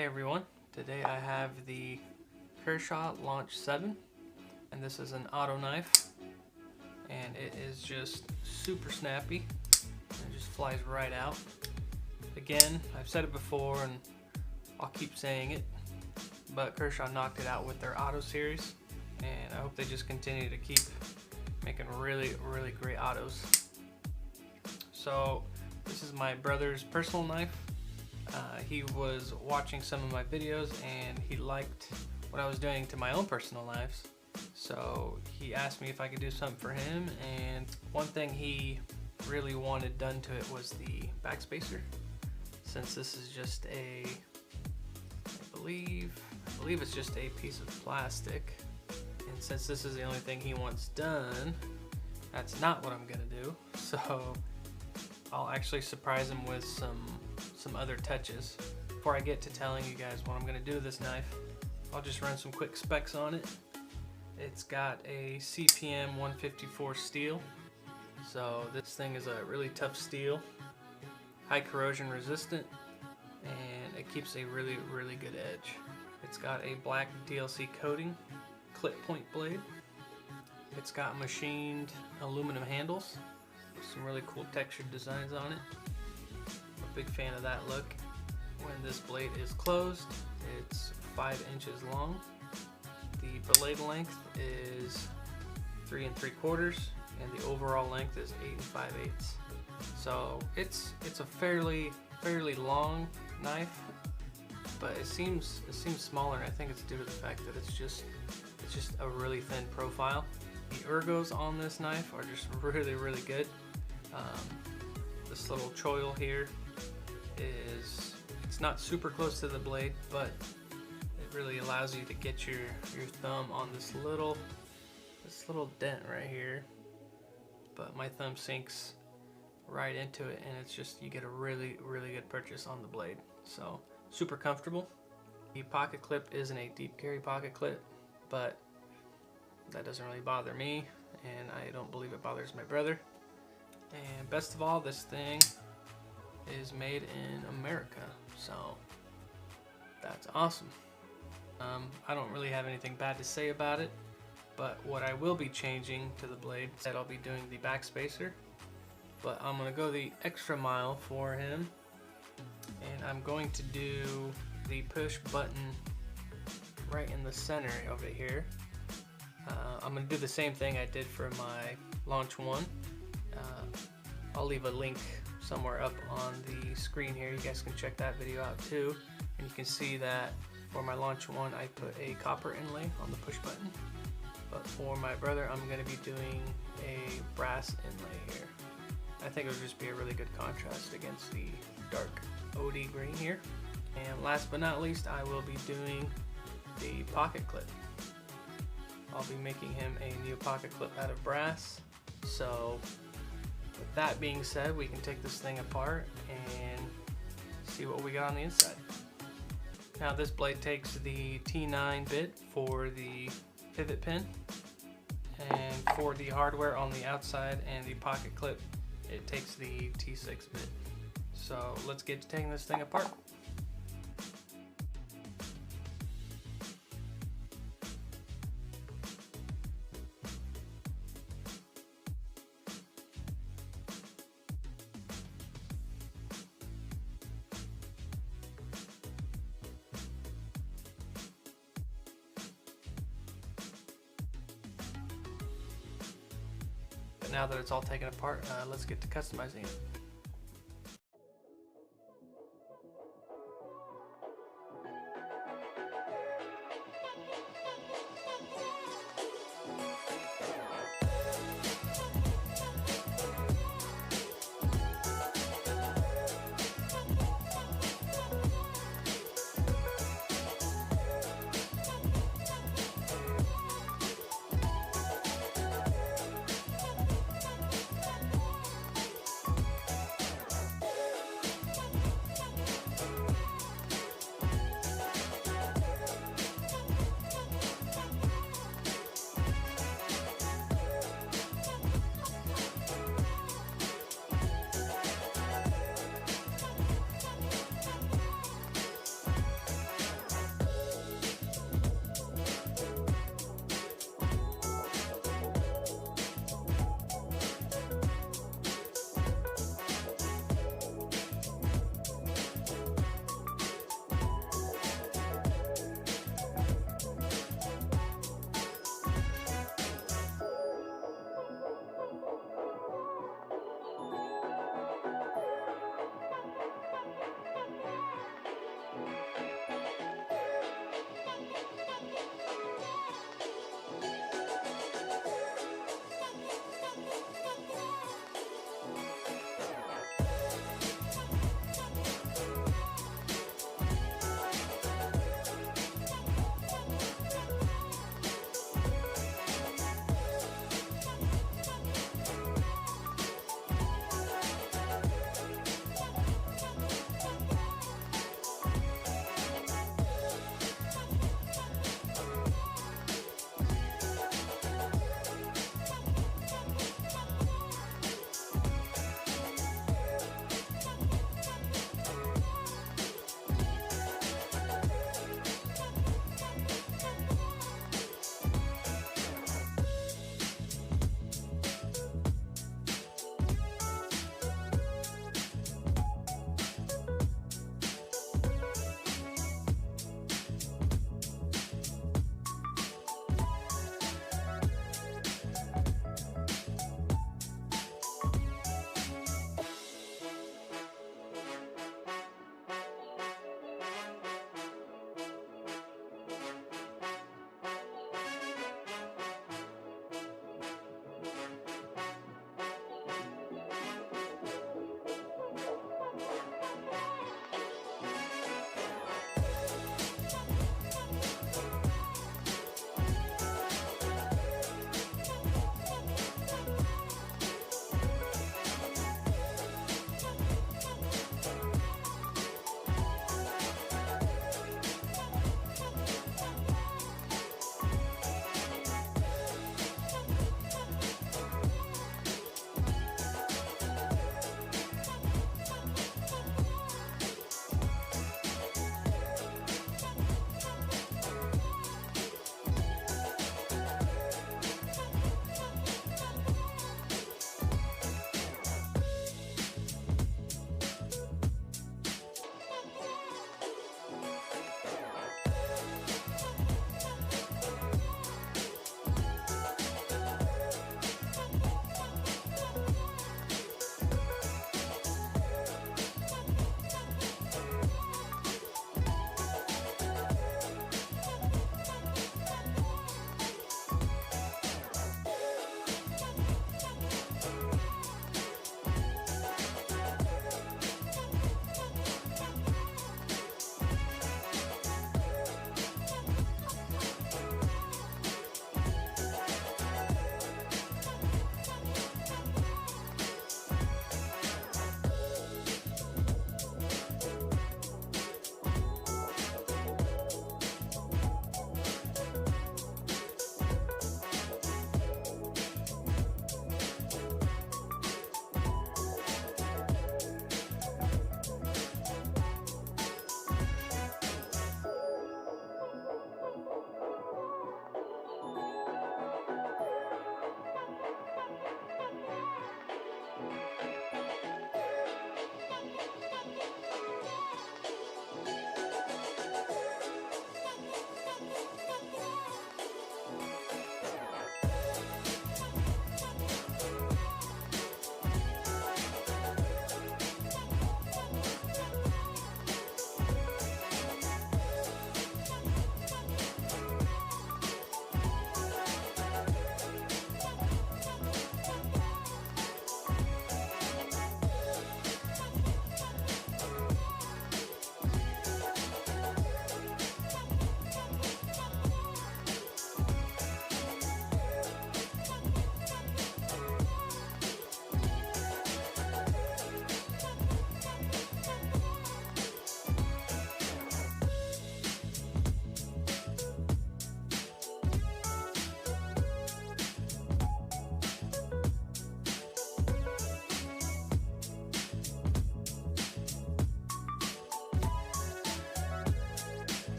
Hey everyone, today I have the Kershaw Launch 7 and this is an auto knife and it is just super snappy and it just flies right out. Again, I've said it before and I'll keep saying it, but Kershaw knocked it out with their auto series and I hope they just continue to keep making really great autos. So this is my brother's personal knife. He was watching some of my videos and he liked what I was doing to my own personal knives. So he asked me if I could do something for him, and one thing he really wanted done to it was the backspacer. Since this is just a, I believe it's just a piece of plastic, and since this is the only thing he wants done, that's not what I'm gonna do. So I'll actually surprise him with some other touches. Before I get to telling you guys what I'm gonna do to this knife, I'll just run some quick specs on it. It's got a CPM 154 steel. So this thing is a really tough steel, high corrosion resistant, and it keeps a really good edge. It's got a black DLC coating, clip point blade. It's got machined aluminum handles with some really cool textured designs on it. I'm a big fan of that look. When this blade is closed, it's 5 inches long. The blade length is 3 3/4, and the overall length is 8 5/8. So it's a fairly long knife, but it seems smaller, and I think it's due to the fact that it's just a really thin profile. The ergos on this knife are just really good. This little choil here it's not super close to the blade, but it really allows you to get your thumb on this little dent right here. But my thumb sinks right into it, and it's just, you get a really good purchase on the blade. So super comfortable. The pocket clip isn't a deep carry pocket clip, but that doesn't really bother me, and I don't believe it bothers my brother. And best of all, this thing is made in America, so that's awesome. I don't really have anything bad to say about it, but what I will be changing to the blade is that I'll be doing the backspacer, but I'm gonna go the extra mile for him, and I'm going to do the push button right in the center of it here. I'm gonna do the same thing I did for my Launch 1. I'll leave a link somewhere up on the screen here. You guys can check that video out too, and you can see that for my Launch 1 I put a copper inlay on the push button, but for my brother I'm going to be doing a brass inlay here. I think it would just be a really good contrast against the dark OD green here. And last but not least, I will be doing the pocket clip. I'll be making him a new pocket clip out of brass. So with that being said, we can take this thing apart and see what we got on the inside. Now this blade takes the T9 bit for the pivot pin, and for the hardware on the outside and the pocket clip, it takes the T6 bit. So let's get to taking this thing apart. But now that it's all taken apart, let's get to customizing it.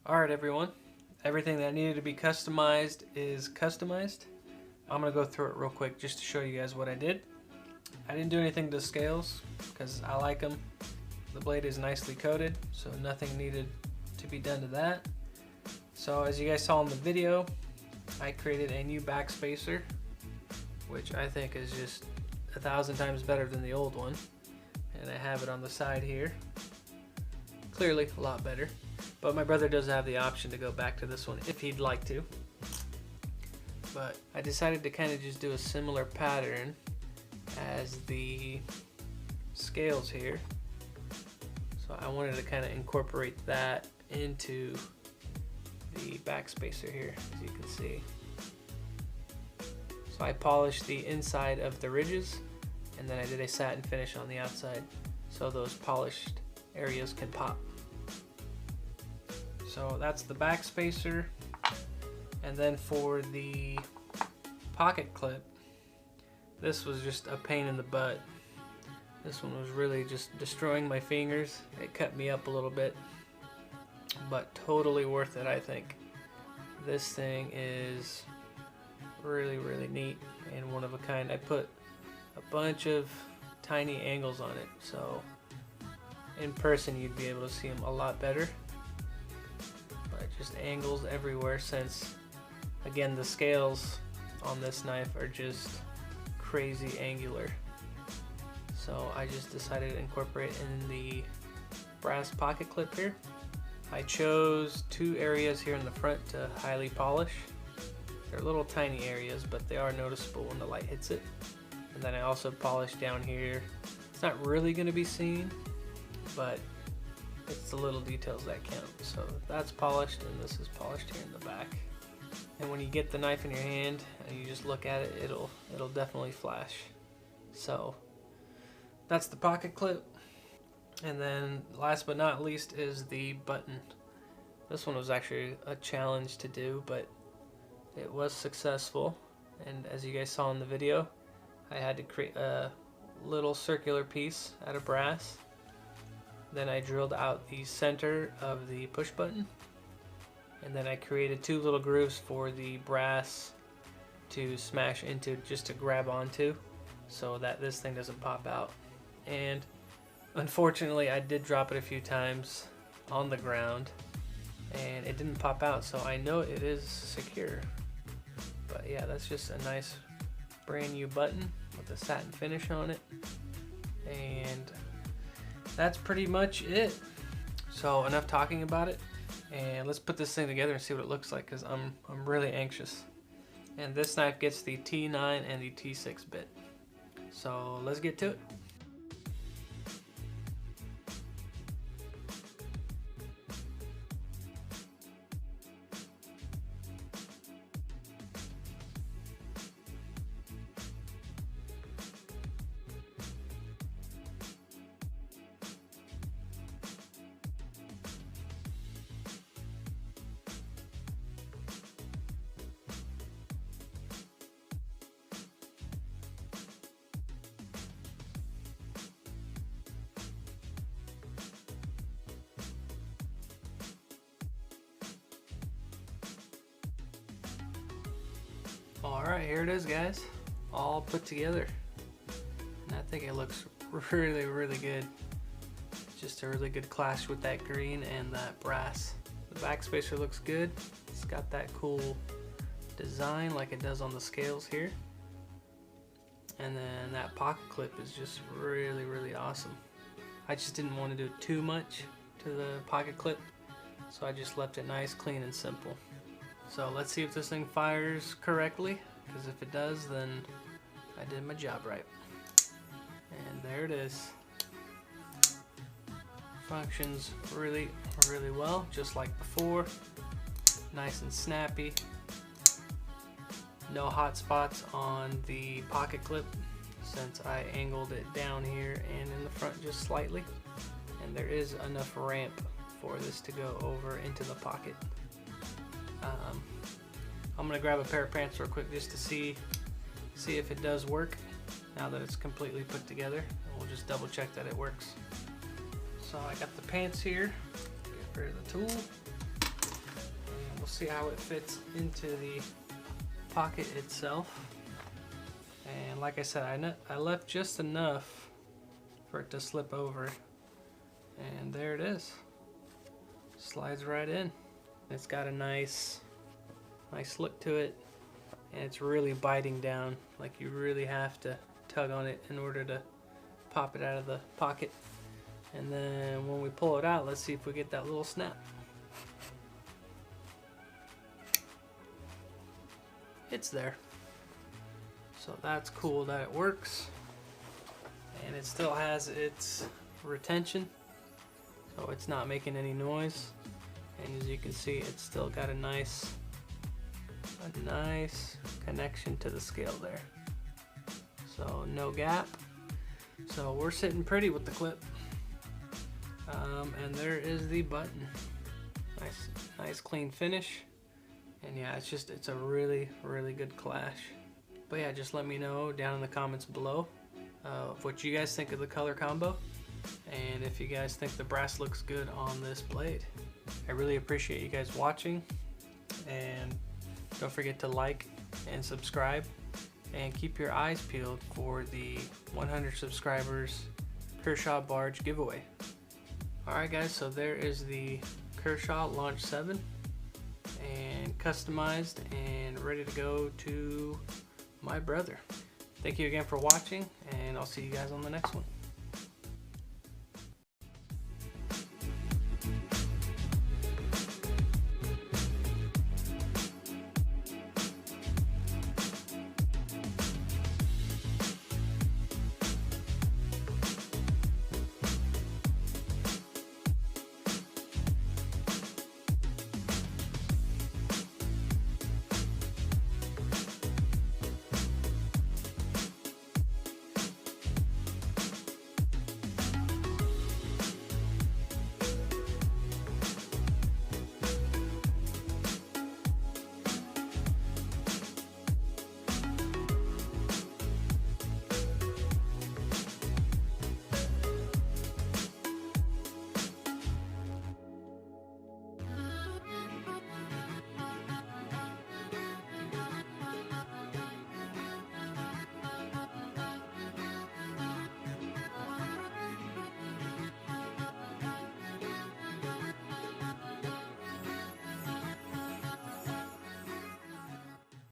Alright everyone, everything that needed to be customized is customized. I'm going to go through it real quick just to show you guys what I did. I didn't do anything to scales because I like them. The blade is nicely coated, so nothing needed to be done to that. So as you guys saw in the video, I created a new back spacer, which I think is just 1,000 times better than the old one. And I have it on the side here. Clearly a lot better. But my brother does have the option to go back to this one if he'd like to. But I decided to kind of just do a similar pattern as the scales here. So I wanted to kind of incorporate that into the back spacer here, as you can see. So I polished the inside of the ridges, and then I did a satin finish on the outside so those polished areas can pop. So that's the back spacer. And then for the pocket clip, this was just a pain in the butt. This one was really just destroying my fingers. It cut me up a little bit, but totally worth it, I think. This thing is really, really neat and one of a kind. I put a bunch of tiny angles on it, so in person you'd be able to see them a lot better. But just angles everywhere, since again the scales on this knife are just crazy angular. So I just decided to incorporate in the brass pocket clip here. I chose 2 areas here in the front to highly polish. They're little tiny areas, but they are noticeable when the light hits it. And then I also polished down here. It's not really going to be seen, but it's the little details that count. So that's polished, and this is polished here in the back. And when you get the knife in your hand and you just look at it, it'll definitely flash. So that's the pocket clip. And then last but not least is the button. This one was actually a challenge to do, but it was successful. And as you guys saw in the video, I had to create a little circular piece out of brass. Then I drilled out the center of the push button. And then I created 2 little grooves for the brass to smash into, just to grab onto, so that this thing doesn't pop out. And unfortunately I did drop it a few times on the ground and it didn't pop out, so I know it is secure. But yeah, that's just a nice brand new button with a satin finish on it, and that's pretty much it. So enough talking about it, and let's put this thing together and see what it looks like, because I'm really anxious. And this knife gets the T9 and the T6 bit. So let's get to it. Alright, here it is, guys, all put together, and I think it looks really, really good. Just a really good clash with that green and that brass. The back spacer looks good. It's got that cool design like it does on the scales here, and then that pocket clip is just really, really awesome. I just didn't want to do too much to the pocket clip, so I just left it nice, clean, and simple. So let's see if this thing fires correctly, because if it does, then I did my job right. And there it is. Functions really, really well, just like before. Nice and snappy. No hot spots on the pocket clip, since I angled it down here and in the front just slightly. And there is enough ramp for this to go over into the pocket. I'm gonna grab a pair of pants real quick just to see if it does work now that it's completely put together. We'll just double check that it works. So I got the pants here. Get rid of the tool. see how it fits into the pocket itself. And like I said, I left just enough for it to slip over, and there it is. Slides right in. It's got a nice look to it, and it's really biting down. Like, you really have to tug on it in order to pop it out of the pocket. And then when we pull it out, let's see if we get that little snap. It's there. So that's cool that it works. And it still has its retention, so it's not making any noise. And as you can see, it's still got a nice connection to the scale there. So no gap. So we're sitting pretty with the clip. And there is the button. Nice clean finish. And yeah, it's a really good clash. But yeah, just let me know down in the comments below what you guys think of the color combo, and if you guys think the brass looks good on this blade. I really appreciate you guys watching, and don't forget to like and subscribe, and keep your eyes peeled for the 100 subscribers Kershaw barge giveaway. Alright guys, so there is the Kershaw Launch 7, and customized and ready to go to my brother. Thank you again for watching, and I'll see you guys on the next one.